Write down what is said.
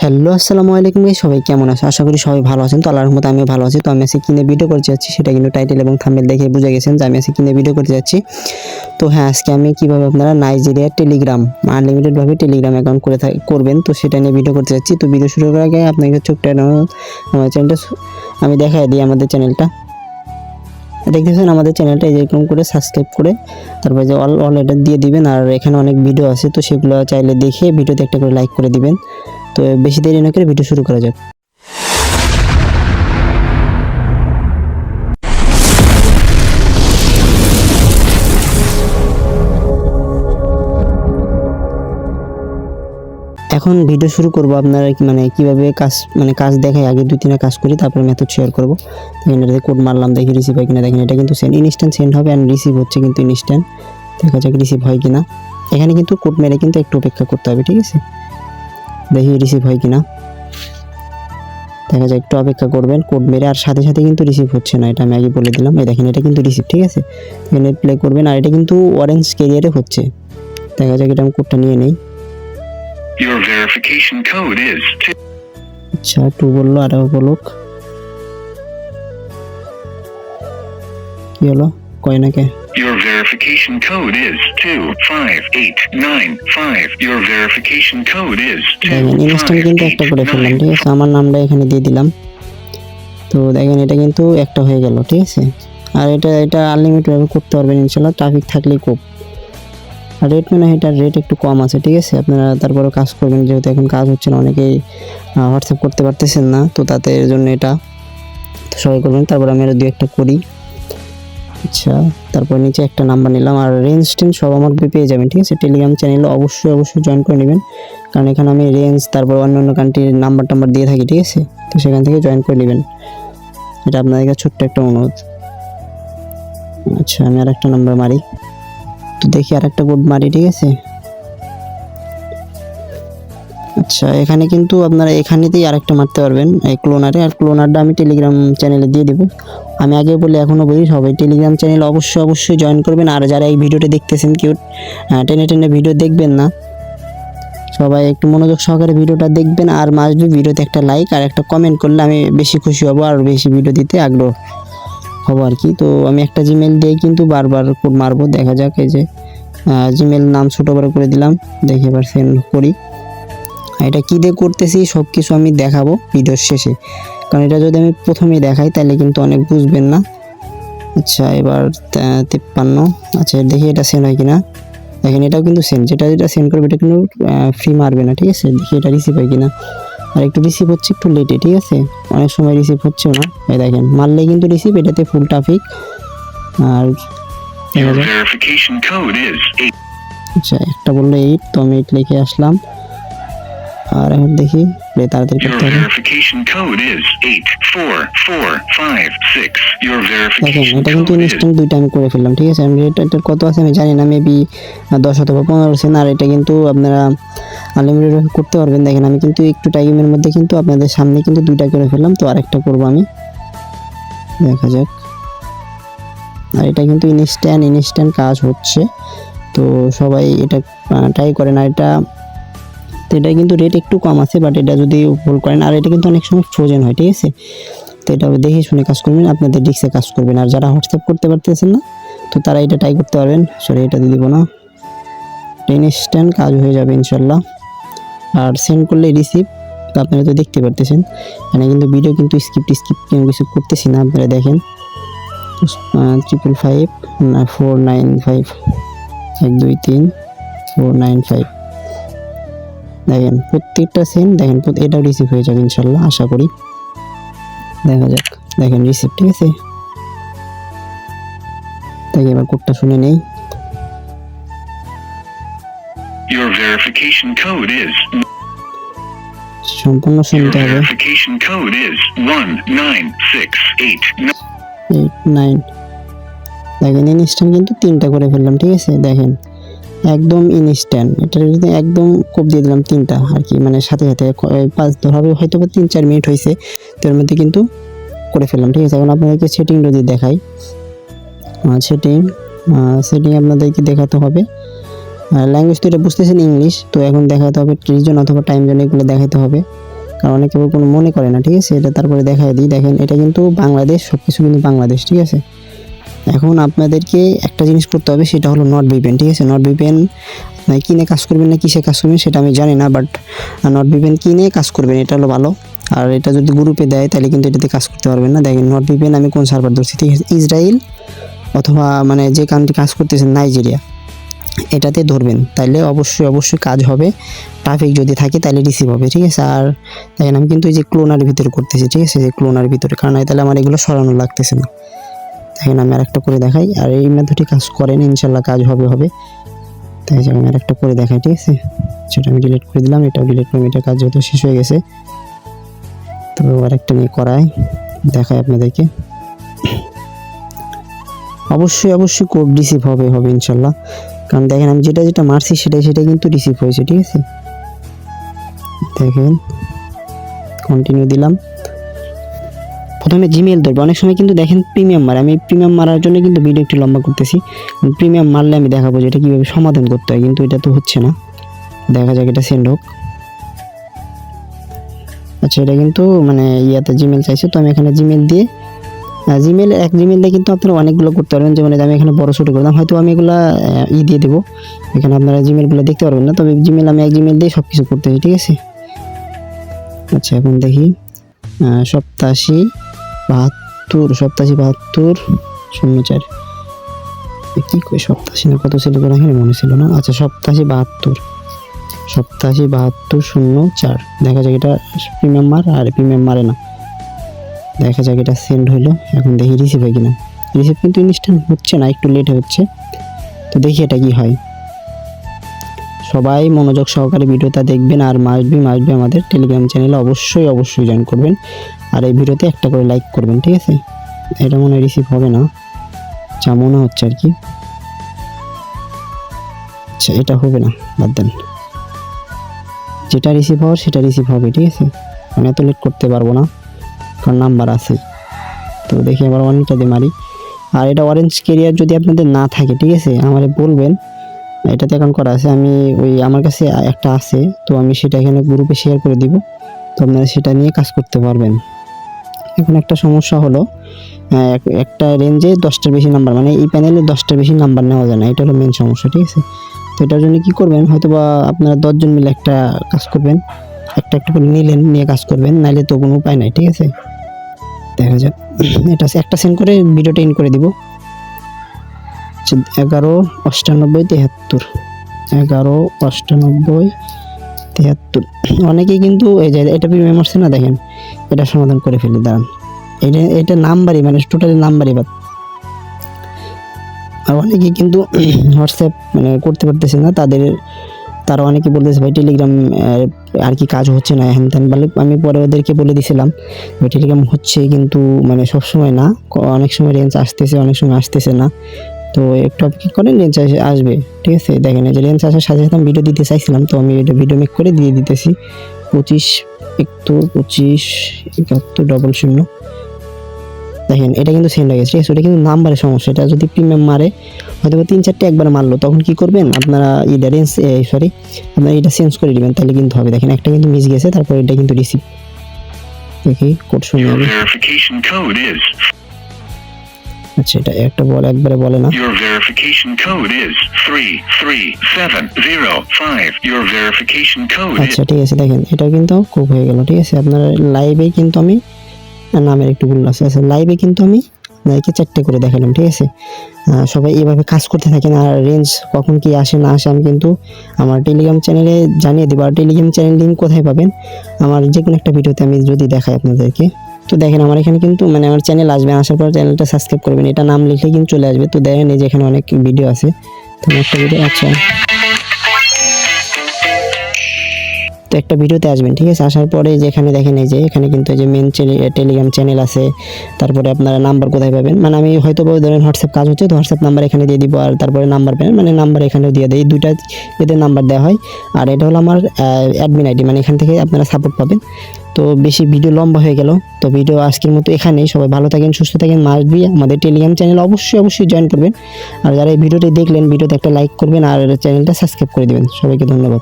Hello আসসালামু আলাইকুম guys, সবাই কেমন আছেন? আশা করি সবাই ভালো আছেন। তো আল্লাহর রহমতে আমিও ভালো আছি। তো আমি আজকে কিনে ভিডিও করতে যাচ্ছি, সেটা কিন্তু টাইটেল এবং থাম্বনেল দেখে বুঝে গেছেন যে আমি আজকে কিনে ভিডিও করতে যাচ্ছি। তো হ্যাঁ, আজকে আমি কিভাবে আপনারা নাইজেরিয়ার টেলিগ্রাম আনলিমিটেড ভাবে টেলিগ্রাম অ্যাকাউন্ট করবেন, তো সেটা নিয়ে ভিডিও করতে যাচ্ছি। তো ভিডিও শুরু করার আগে আপনাকে ছোট্ট আমার চ্যানেলটা আমি দেখাই দিই। আমাদের চ্যানেলটা দেখতেছেন, আমাদের চ্যানেলটা এরকম করে সাবস্ক্রাইব করে তারপরে যে অল এটা দিয়ে দিবেন। আর এখানে অনেক ভিডিও আছে, তো সেগুলো চাইলে দেখে ভিডিওতে একটা করে লাইক করে দিবেন। তো বেশি দেরি না করে ভিডিও শুরু করা যাক। এখন ভিডিও শুরু করব। আপনারা কিভাবে কাজ দেখাই, আগে 2-3টা কাজ করি, তারপরে মেথড শেয়ার করব। এখানে কোড মারলাম, দেখি রিসিভ হয় কিনা। দেখেন এটা কিন্তু ইনস্ট্যান্ট সেন্ড হবে, এন্ড রিসিভ হচ্ছে কিন্তু ইনস্ট্যান্ট। দেখা যাক রিসিভ হয় কিনা। এখানে কিন্তু কোড মেরে কিন্তু একটু অপেক্ষা করতে হবে, ঠিক আছে? দেখি রিসিভ হয় কিনা। দেখা যায়, একটু অপেক্ষা করবেন কোড মেরে। আর সাথে সাথে কিন্তু রিসিভ হচ্ছে না, এটা আমি আগে বলে দিলাম। এই দেখেন এটা কিন্তু রিসিভ, ঠিক আছে? এখানে প্লে করবেন। আর এটা কিন্তু অরেঞ্জ ক্যারিয়ারে হচ্ছে। দেখা যাক এটা আমি কোডটা নিয়ে নেই। Your verification code is 2. আচ্ছা, 2 বললো, আরও বলুক। কি হলো? কয় নাকি? Your verification code is 25895. Your verification code is দেখেন ইনস্ট্যান্ট কিন্তু একটা করে ফেললাম, ঠিক আছে? আমার নামটা এখানে দিয়ে দিলাম। তো দেখেন এটা কিন্তু একটা হয়ে গেল, ঠিক আছে? আর এটা আনলিমিটেড ভাবে করতে পারবেন ইনশাআল্লাহ, ট্রাফিক থাকলেই খুব। আর এটার রেট একটু কম আছে, ঠিক আছে? আপনারা তারপরে কাজ করবেন, যেহেতু এখন কাজ হচ্ছে না, অনেকেই হোয়াটসঅ্যাপ করতে পারতেছেন না, তো তাদের জন্য এটা তো সবাই করবেন। তারপর আমি আরও 2-1টা করি। আচ্ছা, তারপর নিচে একটা নাম্বার নিলাম। আর রেঞ্জ টেঞ্জ সব আমার পেয়ে যাবেন, ঠিক আছে? টেলিগ্রাম চ্যানেলে অবশ্যই জয়েন করে নেবেন, কারণ এখানে আমি রেঞ্জ তারপর অন্য কান্ট্রির নাম্বার দিয়ে থাকি, ঠিক আছে? তো সেখান থেকে জয়েন করে নেবেন, এটা আপনাদের কাছে ছোট্ট একটা অনুরোধ। আচ্ছা, আমি আর একটা নাম্বার মারি, তো দেখি আর একটা কোড মারি, ঠিক আছে? আচ্ছা, এখানে কিন্তু আপনারা এখানেতেই আরেকটা মারতে পারবেন, এই ক্লোনারে। আর ক্লোনারটা আমি টেলিগ্রাম চ্যানেলে দিয়ে দেবো। আমি আগে বলি, এখনও বলি, সবাই টেলিগ্রাম চ্যানেল অবশ্যই জয়েন করবেন। আর যারা এই ভিডিওটা দেখতেছেন, কেউ টেনে ভিডিও দেখবেন না, সবাই একটু মনোযোগ সহকারে ভিডিওটা দেখবেন। আর মাস্ট ভিডিওতে একটা লাইক আর একটা কমেন্ট করলে আমি বেশি খুশি হব, আর বেশি ভিডিও দিতে আগ্রহ হব আর কি। তো আমি একটা জিমেল দিয়ে কিন্তু বারবার কোড মারবো। দেখা যাক, এই যে জিমেল নাম ছোট বড় করে দিলাম। দেখি এবার সেন্ড করি। এটা কী দিয়ে করতেছি সব কিছু আমি দেখাবো ভিডিওর শেষে, কারণ এটা যদি আমি প্রথমেই দেখাই তাহলে কিন্তু অনেক বুঝবেন না। আচ্ছা, এবার 53। আচ্ছা, দেখি এটা সেন্ড হয় কিনা। দেখেন এটাও কিন্তু সেন্ড, যেটা সেন্ড করবে এটা কিন্তু ফ্রি মারবে না, ঠিক আছে? দেখি এটা রিসিভ হয় কিনা। আর একটু রিসিভ হচ্ছে একটু লেটে, ঠিক আছে? অনেক সময় রিসিভ হচ্ছেও না। এই দেখেন মারলেই কিন্তু রিসিভ, এটাতে ফুল ট্রাফিক। আর Your verification code is 8. আচ্ছা, একটা বললো 8, তো আমি 8 লিখে আসলাম। আর এখন দেখি তাড়াতাড়ি Your করতে হবে। verification code is 84456. Your দেখেন verification এটা কিন্তু code is ইনস্ট্যান্ট 2টা আমি করে ফেললাম, ঠিক আছে? আমি এটা কত আছে আমি জানি না, মেবি 10 অথবা 15 সেন্ট। আর এটা কিন্তু আপনারা আনলিমিটেড করতে পারবেন। দেখেন আমি কিন্তু একটু টাইমের মধ্যে কিন্তু আপনাদের সামনে কিন্তু 2টা করে ফেললাম। তো আরেকটা করব আমি, দেখা যাক। আর এটা কিন্তু ইনস্ট্যান্ট কাজ হচ্ছে, তো সবাই এটা ট্রাই করেন। আর এটা কিন্তু রেট একটু কম আছে, বাট এটা যদি ভুল করেন, আর এটা কিন্তু অনেক সময় ফ্রোজেন হয়, ঠিক আছে? তো এটা দেখে শুনে কাজ করবেন, আপনাদের ডিস্কে কাজ করবেন। আর যারা হোয়াটসঅ্যাপ করতে পারতেছেন না, তো তারা এটা ট্রাই করতে পারবেন। সরি, এটা দিয়ে দিব না, ইনস্ট্যান্ট কাজ হয়ে যাবে ইনশাল্লাহ। আর সেন্ড করলে রিসিভ, তো আপনারা তো দেখতে পারতেছেন মানে কিন্তু ভিডিও কিন্তু স্কিপ কিছু করতেছি না। আপনারা দেখেন 555 123 495। দেখেন প্রত্যেকটা সেন্ড, দেখেন এটাও রিসিভ হয়ে যাবে ইনশাল্লাহ, আশা করি। দেখা যাক, দেখেন রিসিভ, ঠিক আছে? দেখি এবার কোডটা শুনে নেই। your verification code is সম্পূর্ণ শুনতে হবে। verification code is 19689. 89। দেখেন ইনস্ট্যান্ট কিন্তু 3টা করে ফেললাম, ঠিক আছে? দেখেন একদম ইনস্ট্যান্ট, এটা যদি একদম কোপ দিয়ে দিলাম 3টা আর কি, মানে সাথে 5 ধরবে হয়তো 3-4 মিনিট হয়েছে, তো এর মধ্যে কিন্তু করে ফেললাম, ঠিক আছে? এখন আপনাদেরকে সেটিং যদি দেখাই, সেটিং আপনাদেরকে দেখাতে হবে। ল্যাঙ্গুয়েজ তো এটা বুঝতেছেন ইংলিশ, তো এখন দেখাতে হবে রিজন অথবা টাইম জোন, এগুলো দেখাতে হবে। কারণ অনেকে কোনো মনে করে না, ঠিক আছে। এটা তারপরে দেখাই দিই, দেখেন এটা কিন্তু বাংলাদেশ, সব কিছু কিন্তু বাংলাদেশ, ঠিক আছে। এখন আপনাদেরকে একটা জিনিস করতে হবে, সেটা হলো নট ভিপিএন, ঠিক আছে। নট ভিপিএন কিনে কাজ করবেন না কিসে কাজ করবেন সেটা আমি জানি না, বাট নট ভিপিএন কিনে কাজ করবেন, এটা হলো ভালো। আর এটা যদি গ্রুপে দেয় তাহলে কিন্তু এটাতে কাজ করতে পারবেন না। দেখেন নট ভিপিএন আমি কোন সার্ভার ধরছি, ঠিক আছে, ইসরায়েল অথবা মানে যে কান্ট্রি কাজ করতেছেন নাইজেরিয়া, এটাতে ধরবেন, তাইলে অবশ্যই কাজ হবে। ট্রাফিক যদি থাকে তাহলে রিসিভ হবে, ঠিক আছে। আর দেখেন আমি কিন্তু এই যে ক্লোনার ভিতরে করতেছি, ঠিক আছে, যে ক্লোনার ভিতরে, কারণ তাহলে আমার এগুলো সরানো লাগতেছে না। দেখেন আমি আরেকটা করে দেখাই, আর এই মেথডে কাজ করেন, ইনশাল্লাহ কাজ হবে। তাই আমি আরেকটা করে দেখাই, ঠিক আছে। সেটা আমি ডিলিট করে দিলাম, এটাও ডিলিট করলাম, এটা কাজ যেহেতু শেষ হয়ে গেছে। তবে আরেকটা নিয়ে করাই দেখাই আপনাদেরকে। অবশ্যই কোড রিসিভ হবে ইনশাল্লাহ, কারণ দেখেন আমি যেটা মারছি সেটাই কিন্তু রিসিভ হয়েছে, ঠিক আছে। দেখেন কন্টিনিউ দিলাম। প্রথমে জিমেল ধরবে, অনেক সময় কিন্তু দেখেন প্রিমিয়াম মারে, আমি প্রিমিয়াম মারার জন্য কিন্তু ভিডিও একটু লম্বা করতেছি। প্রিমিয়াম মারলে আমি দেখাবো যে এটা কীভাবে সমাধান করতে হয়, কিন্তু এটা তো হচ্ছে না। দেখা যাক এটা সেন্ড হোক। আচ্ছা, এটা কিন্তু মানে ইয়াতে জিমেল চাইছে, তো আমি এখানে জিমেল দিয়ে এক জিমেল দিয়ে কিন্তু আপনারা অনেকগুলো করতে পারবেন। যেমন আমি এখানে বড় ছোটো করলাম, হয়তো আমি এগুলো দিয়ে দেবো, এখানে আপনারা জিমেলগুলো দেখতে পারবেন না, তবে জিমেল আমি এক জিমেল দিয়ে সব কিছু করতেছি, ঠিক আছে। আচ্ছা, এখন দেখি 87 72 04 কি কই 87 না কত ছিল করে এখানে মনে ছিল না। আচ্ছা 87 72 04, দেখা যাক এটা প্রিমিয়াম মার, আর প্রিমিয়াম মারে না। দেখা যাক এটা সেন্ড হলো, এখন দেখি রিসিভ হয় কিনা। রিসিভ কিন্তু ইনস্ট্যান্ট হচ্ছে না, একটু লেট হচ্ছে, তো দেখি এটা কি হয়। সবাই মনোযোগ সহকারে ভিডিওটা দেখবেন, আর মাসবি আমাদের টেলিগ্রাম চ্যানেলে অবশ্যই জয়েন করবেন, আর এই ভিডিওতে একটা করে লাইক করবেন, ঠিক আছে। এটা মনে হয় রিসিভ হবে না, যা মনে হচ্ছে আর কি। আচ্ছা, এটা হবে না, বাদ দেন, যেটা রিসিভ হওয়ার সেটা রিসিভ হবে, ঠিক আছে। আমি এত লেট করতে পারবো না, কারণ নাম্বার আছে। তো দেখি আবার অনেকটা দিয়ে মারি। আর এটা অরেঞ্জ ক্যারিয়ার যদি আপনাদের না থাকে, ঠিক আছে, আমারে বলবেন। এটাতে অ্যাকাউন্ট করা আছে, আমি আমার কাছে একটা আছে, তো আমি সেটা এখানে গ্রুপে শেয়ার করে দিব, তো আপনারা সেটা নিয়ে কাজ করতে পারবেন। এখন একটা সমস্যা হলো, একটা রেঞ্জে 10টার বেশি নাম্বার, মানে এই প্যানেলে 10টার বেশি নাম্বার নেওয়া যায় না, এটা হলো মেন সমস্যা, ঠিক আছে। তো এটার জন্য কী করবেন, হয়তো বা আপনারা 10 জন মিলে একটা কাজ করবেন, একটা করে নিয়ে কাজ করবেন, নাইলে তো কোনো উপায় নাই, ঠিক আছে। দেখা যাক, এটা একটা সেন্ড করে ভিডিওটা ইন করে দিব। 11 98 73 অনেকেই কিন্তু এই যে এটা প্রিমিয়াম আসছে না, দেখেন এটা সমাধান করে ফেলি, দাঁড়ান। এটা নাম্বারই, মানে টোটালি নাম্বারই বাদ। আর অনেকেই কিন্তু হোয়াটসঅ্যাপ মানে করতে পারতেছে না, তারা অনেকে বলতেছে ভাই টেলিগ্রাম আর কি কাজ হচ্ছে না, হ্যান ত্যান বলে। আমি পরে ওদেরকে বলে দিয়েছিলাম টেলিগ্রাম হচ্ছে, কিন্তু মানে সবসময় না, অনেক সময় রেঞ্জ আসতেছে, অনেক সময় আসতেছে না। তো একটু অপেক্ষা করেন, রেঞ্জ আসবে, ঠিক আছে। দেখেন এই যে রেঞ্জ আসার সাথে সাথে আমি ভিডিও দিতে চাইছিলাম, তো আমি এটা ভিডিও মেক করে দিয়ে দিতেছি। 25 71 71 00। দেখেন এটা কিন্তু সেন্ড হয়ে গেছে, ঠিক আছে। ওটা কিন্তু নাম্বারের সমস্যা, এটা যদি প্রিমিয়াম মারে হয়তো 3-4টা একবার মারলো, তখন কি করবেন আপনারা আপনারা এটা চেঞ্জ করে দিবেন, তাহলে কিন্তু হবে। দেখেন একটা কিন্তু মিস গেছে, তারপর এটা কিন্তু রিসিভ। দেখি কোড শুনে Your যাবে। verification code is. আচ্ছা, এটা একবারে বলে না। Your verification code is 33705. Your verification code is. আচ্ছা, ঠিক আছে, দেখেন এটাও কিন্তু খুব হয়ে গেল, ঠিক আছে। আপনারা লাইভে কিন্তু আমি নামের একটু ভুল আছে, আচ্ছা লাইভে কিন্তু আমি আপনাদেরকে 4টে করে দেখালাম, ঠিক আছে। সবাই এভাবে কাজ করতে থাকেন, আর রেঞ্জ কখন কি আসে না আসে আমি কিন্তু আমার টেলিগ্রাম চ্যানেলে জানিয়ে দেবো। আর টেলিগ্রাম চ্যানেল লিঙ্ক কোথায় পাবেন, আমার যে কোনো একটা ভিডিওতে আমি যদি দেখাই আপনাদেরকে। তো দেখেন আমার এখানে কিন্তু মানে আমার চ্যানেল আসবে, আসার পর চ্যানেলটা সাবস্ক্রাইব করবেন, এটা নাম লিখলে কিন্তু চলে আসবে। তো দেখেন এই যে এখানে অনেক ভিডিও আছে, তো একটা ভিডিও, আচ্ছা তো একটা ভিডিওতে আসবেন, ঠিক আছে। আসার পরে যেখানে দেখেন এই যে এখানে কিন্তু এই যে মেন টেলিগ্রাম চ্যানেল আছে, তারপরে আপনারা নাম্বার কোথায় পাবেন, মানে আমি হয়তো ধরেন হোয়াটসঅ্যাপ কাজ হচ্ছে, তো হোয়াটসঅ্যাপ নাম্বার এখানে দিয়ে দিব, আর তারপরে নাম্বার পেন, মানে নাম্বার এখানেও দিয়ে দেয়, দুইটা এদের নাম্বার দেওয়া হয়। আর এটা হলো আমার অ্যাডমিন আইডি, মানে এখান থেকে আপনারা সাপোর্ট পাবেন। তো বেশি ভিডিও লম্বা হয়ে গেল, তো ভিডিও আজকের মতো এখানেই। সবাই ভালো থাকেন, সুস্থ থাকেন, মাসবি আমাদের টেলিগ্রাম চ্যানেল অবশ্যই জয়েন করবেন। আর যারা এই ভিডিওটি দেখলেন, ভিডিওতে একটা লাইক করবেন, আর চ্যানেলটা সাবস্ক্রাইব করে দেবেন। সবাইকে ধন্যবাদ।